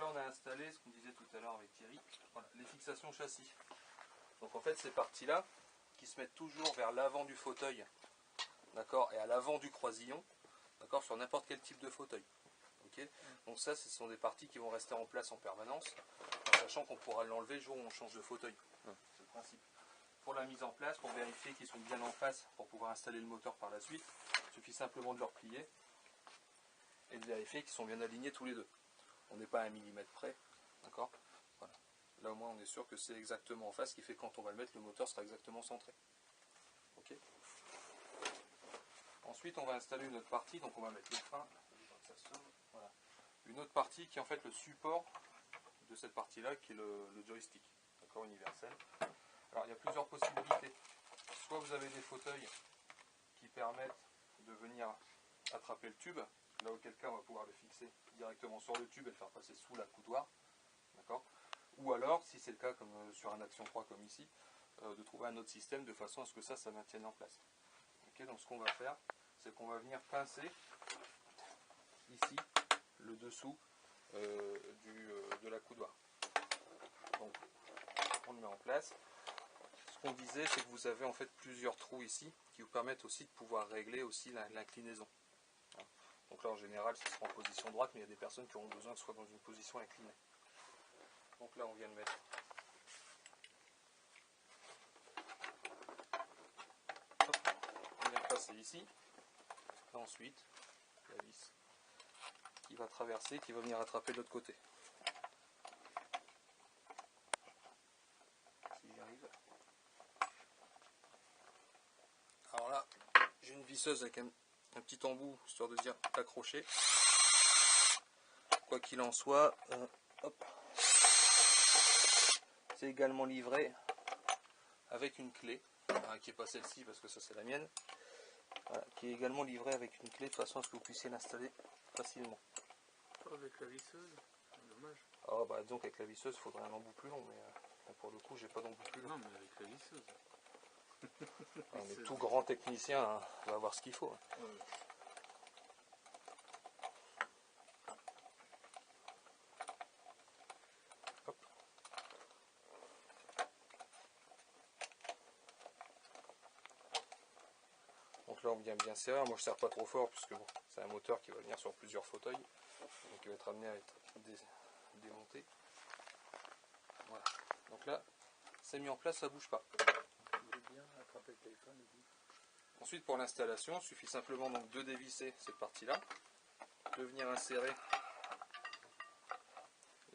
là on a installé ce qu'on disait tout à l'heure avec Thierry, voilà, les fixations châssis. Donc en fait ces parties-là, qui se mettent toujours vers l'avant du fauteuil, d'accord, et à l'avant du croisillon, d'accord, sur n'importe quel type de fauteuil. Okay, donc ça, ce sont des parties qui vont rester en place en permanence, en sachant qu'on pourra l'enlever le jour où on change de fauteuil. C'est le principe. Pour la mise en place, pour vérifier qu'ils sont bien en face, pour pouvoir installer le moteur par la suite, il suffit simplement de le replier et de vérifier qu'ils sont bien alignés tous les deux. On n'est pas à 1 millimètre près, d'accord. Voilà. Là au moins on est sûr que c'est exactement en face, ce qui fait que quand on va le mettre, le moteur sera exactement centré. Okay. Ensuite on va installer une autre partie, donc on va mettre le frein. Voilà. Une autre partie qui est en fait le support de cette partie-là, qui est le joystick, d'accord, universel. Alors il y a plusieurs possibilités. Soit vous avez des fauteuils qui permettent de venir attraper le tube, là auquel cas on va pouvoir le fixer directement sur le tube et le faire passer sous la coudoir, d'accord. Ou alors, si c'est le cas comme sur un Action 3 comme ici, de trouver un autre système de façon à ce que ça maintienne en place. Okay, donc ce qu'on va faire, c'est qu'on va venir pincer ici le dessous de la coudoir. Donc on le met en place. Ce qu'on disait, c'est que vous avez en fait plusieurs trous ici qui vous permettent aussi de pouvoir régler aussi l'inclinaison. Donc là en général ce sera en position droite, mais il y a des personnes qui auront besoin que ce soit dans une position inclinée. Donc là on vient de mettre on vient de passer ici. Et ensuite la vis qui va traverser, qui va venir attraper de l'autre côté. Si j'y arrive. Alors là, j'ai une visseuse avec un petit embout, histoire de dire accroché. Quoi qu'il en soit, c'est également livré avec une clé, qui n'est pas celle-ci parce que ça c'est la mienne, voilà, qui est également livré avec une clé de façon à ce que vous puissiez l'installer facilement. Pas avec la visseuse, dommage. Alors bah disons qu'avec la visseuse il faudrait un embout plus long, mais pour le coup j'ai pas d'embout plus long. Non mais avec la visseuse. Mais tout grand technicien va avoir ce qu'il faut. Ouais. Hop. Donc là on vient bien serrer, moi je ne serre pas trop fort puisque bon, c'est un moteur qui va venir sur plusieurs fauteuils, donc il va être amené à être démonté. Voilà, donc là c'est mis en place, ça ne bouge pas. Bien attraper le téléphone. Ensuite pour l'installation, il suffit simplement donc de dévisser cette partie-là, de venir insérer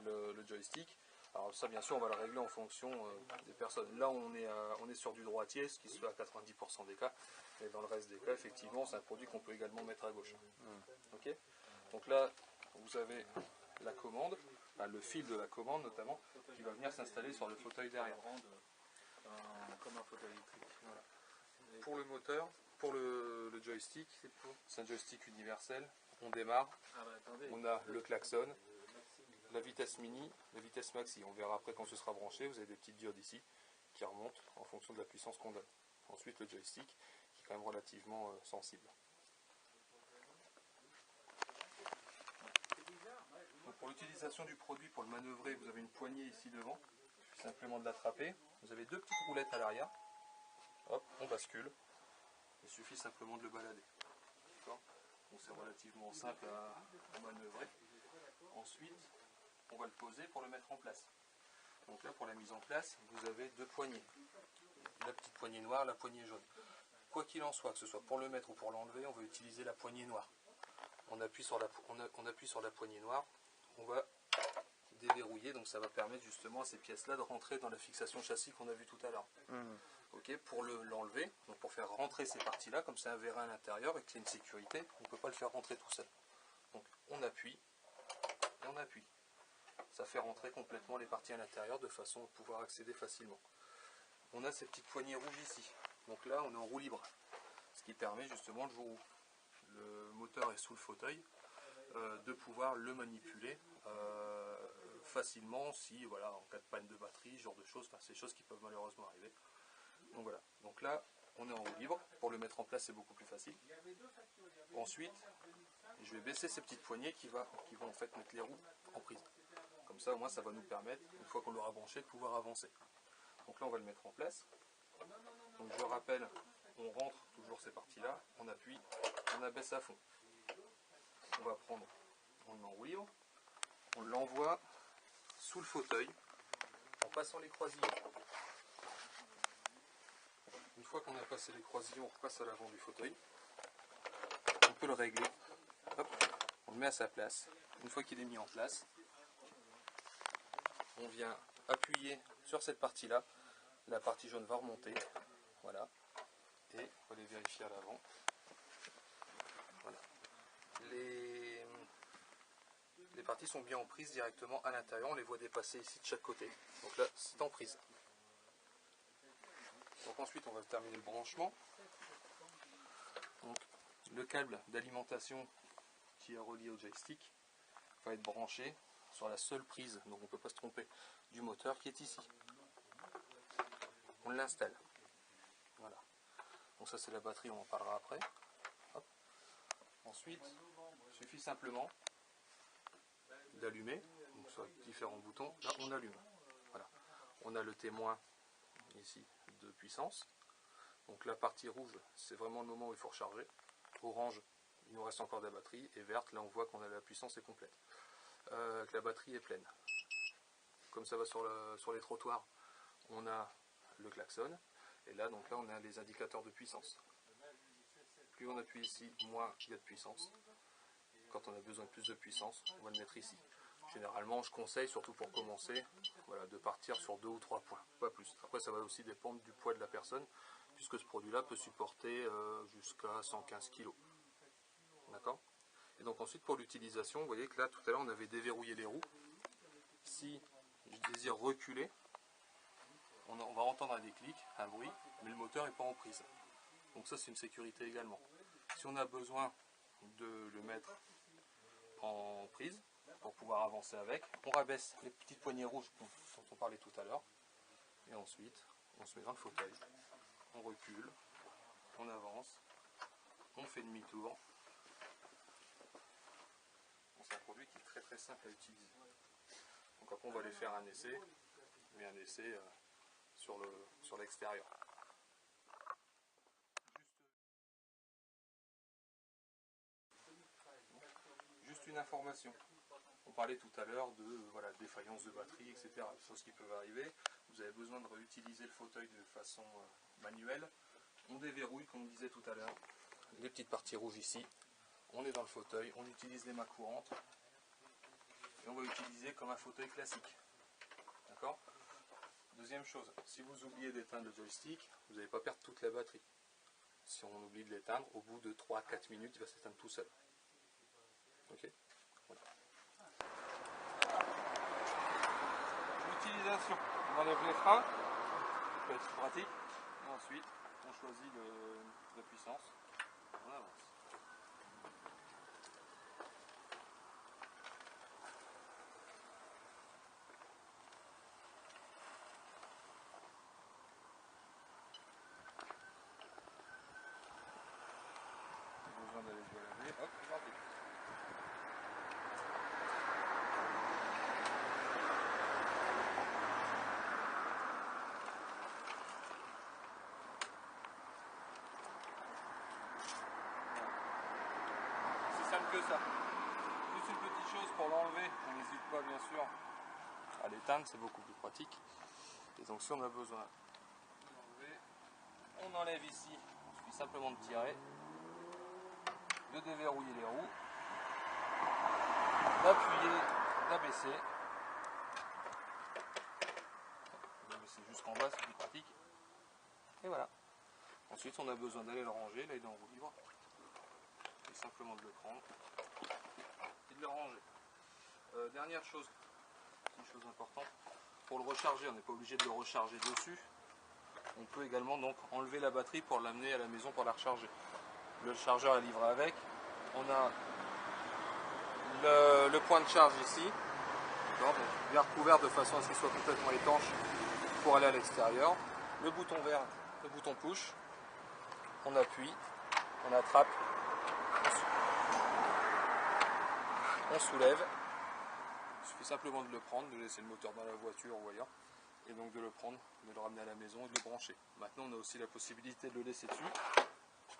le joystick. Alors ça bien sûr on va le régler en fonction des personnes. Là on est sur du droitier, ce qui se fait à 90% des cas, et dans le reste des cas effectivement c'est un produit qu'on peut également mettre à gauche. Ok. Donc là vous avez la commande, le fil de la commande notamment, qui va venir s'installer sur le fauteuil derrière. Comme un fauteuil électrique. Voilà. Pour le moteur, pour le joystick, c'est un joystick universel. On démarre, on a le klaxon, la vitesse mini, la vitesse maxi. On verra après quand ce sera branché, vous avez des petites diodes ici qui remontent en fonction de la puissance qu'on donne. Ensuite le joystick qui est quand même relativement sensible. Donc pour l'utilisation du produit, pour le manœuvrer, vous avez une poignée ici devant. Il suffit simplement de l'attraper. Vous avez deux petites roulettes à l'arrière. Hop, on bascule. Il suffit simplement de le balader. Donc c'est relativement simple à manœuvrer. Ensuite, on va le poser pour le mettre en place. Donc là, pour la mise en place, vous avez deux poignées. La petite poignée noire, la poignée jaune. Quoi qu'il en soit, que ce soit pour le mettre ou pour l'enlever, on va utiliser la poignée noire. On appuie sur la poignée noire, on va déverrouiller, donc ça va permettre justement à ces pièces-là de rentrer dans la fixation châssis qu'on a vu tout à l'heure. Okay, pour l'enlever, donc pour faire rentrer ces parties-là, comme c'est un vérin à l'intérieur et qu'il y a une sécurité, on ne peut pas le faire rentrer tout seul. Donc on appuie et on appuie. Ça fait rentrer complètement les parties à l'intérieur de façon à pouvoir accéder facilement. On a ces petites poignées rouges ici. Donc là on est en roue libre. Ce qui permet justement le jour où le moteur est sous le fauteuil, de pouvoir le manipuler facilement si voilà, en cas de panne de batterie, ce genre de choses, c'est des choses qui peuvent malheureusement arriver. Donc voilà, donc là on est en roue libre, pour le mettre en place c'est beaucoup plus facile. Ensuite, je vais baisser ces petites poignées qui vont en fait mettre les roues en prise. Comme ça, au moins, ça va nous permettre, une fois qu'on l'aura branché, de pouvoir avancer. Donc là, on va le mettre en place. Donc je rappelle, on rentre toujours ces parties-là, on appuie, on abaisse à fond. On va prendre, on le met en roue libre, on l'envoie sous le fauteuil en passant les croisillons. Une fois qu'on a passé les croisillons, on repasse à l'avant du fauteuil. On peut le régler. Hop, on le met à sa place. Une fois qu'il est mis en place, on vient appuyer sur cette partie-là. La partie jaune va remonter. Voilà. Et on va les vérifier à l'avant. Voilà. Les parties sont bien en prise directement à l'intérieur. On les voit dépasser ici de chaque côté. Donc là, c'est en prise. Donc ensuite, on va terminer le branchement. Donc, le câble d'alimentation qui est relié au joystick va être branché sur la seule prise, donc on ne peut pas se tromper, du moteur qui est ici. On l'installe. Voilà. Donc ça c'est la batterie, on en parlera après. Hop. Ensuite, il suffit simplement d'allumer, donc sur différents boutons, là on allume. Voilà. On a le témoin ici de puissance. Donc la partie rouge, c'est vraiment le moment où il faut recharger. Orange, il nous reste encore de la batterie. Et verte, là on voit qu'on a la puissance est complète. Que la batterie est pleine. Comme ça va sur les trottoirs, on a le klaxon. Et là, donc là, on a les indicateurs de puissance. Plus on appuie ici, moins il y a de puissance. Quand on a besoin de plus de puissance, on va le mettre ici. Généralement, je conseille, surtout pour commencer, voilà, de partir sur 2 ou 3 points, pas plus. Après, ça va aussi dépendre du poids de la personne, puisque ce produit-là peut supporter jusqu'à 115 kg. D'accord ? Et donc ensuite, pour l'utilisation, vous voyez que là, tout à l'heure, on avait déverrouillé les roues. Si je désire reculer, on va entendre un déclic, un bruit, mais le moteur n'est pas en prise. Donc ça, c'est une sécurité également. Si on a besoin de le mettre en prise, pour pouvoir avancer avec, on rabaisse les petites poignées rouges dont on parlait tout à l'heure, et ensuite, on se met dans le fauteuil, on recule, on avance, on fait demi-tour. C'est un produit qui est très très simple à utiliser. Donc après, on va aller faire un essai, mais un essai sur l'extérieur. Juste une information. On parlait tout à l'heure de défaillance de batterie, etc. Des choses qui peuvent arriver. Vous avez besoin de réutiliser le fauteuil de façon manuelle. On déverrouille, comme on disait tout à l'heure, les petites parties rouges ici. On est dans le fauteuil, on utilise les mains courantes. Et on va utiliser comme un fauteuil classique. D'accord ? Deuxième chose, si vous oubliez d'éteindre le joystick, vous n'allez pas perdre toute la batterie. Si on oublie de l'éteindre, au bout de 3-4 minutes, il va s'éteindre tout seul. Ok ? Voilà. L'utilisation, on enlève les freins, ça peut être pratique. Et ensuite, on choisit la puissance, on avance. Besoin d'aller se balader, hop, c'est parti. C'est simple que ça. Juste une petite chose pour l'enlever, on n'hésite pas bien sûr à l'éteindre, c'est beaucoup plus pratique. Et donc si on a besoin d'enlever, on enlève ici, il suffit simplement de tirer, de déverrouiller les roues, d'appuyer, d'abaisser. D'abaisser jusqu'en bas, c'est plus pratique. Et voilà. Ensuite on a besoin d'aller le ranger, là il est en roue libre. Et simplement de le prendre et de le ranger. Dernière chose, une chose importante, pour le recharger, on n'est pas obligé de le recharger dessus. On peut également donc enlever la batterie pour l'amener à la maison pour la recharger. Le chargeur est livré avec. On a le point de charge ici, bien recouvert de façon à ce qu'il soit complètement étanche pour aller à l'extérieur. Le bouton vert, le bouton push. On appuie, on attrape, on soulève. Il suffit simplement de le prendre, de laisser le moteur dans la voiture ou ailleurs, et donc de le prendre, de le ramener à la maison et de le brancher. Maintenant on a aussi la possibilité de le laisser dessus.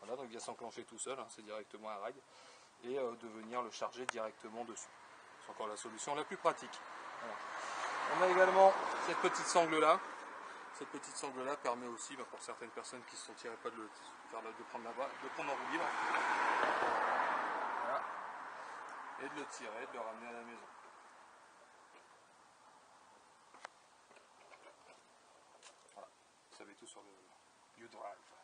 Voilà, donc il vient s'enclencher tout seul, hein, c'est directement un rag, et de venir le charger directement dessus. C'est encore la solution la plus pratique. Voilà. On a également cette petite sangle là. Cette petite sangle là permet aussi, pour certaines personnes qui ne se sentiraient pas de prendre en roue libre, voilà, et de le tirer, de le ramener à la maison. Voilà, vous savez tout sur le U-Drive.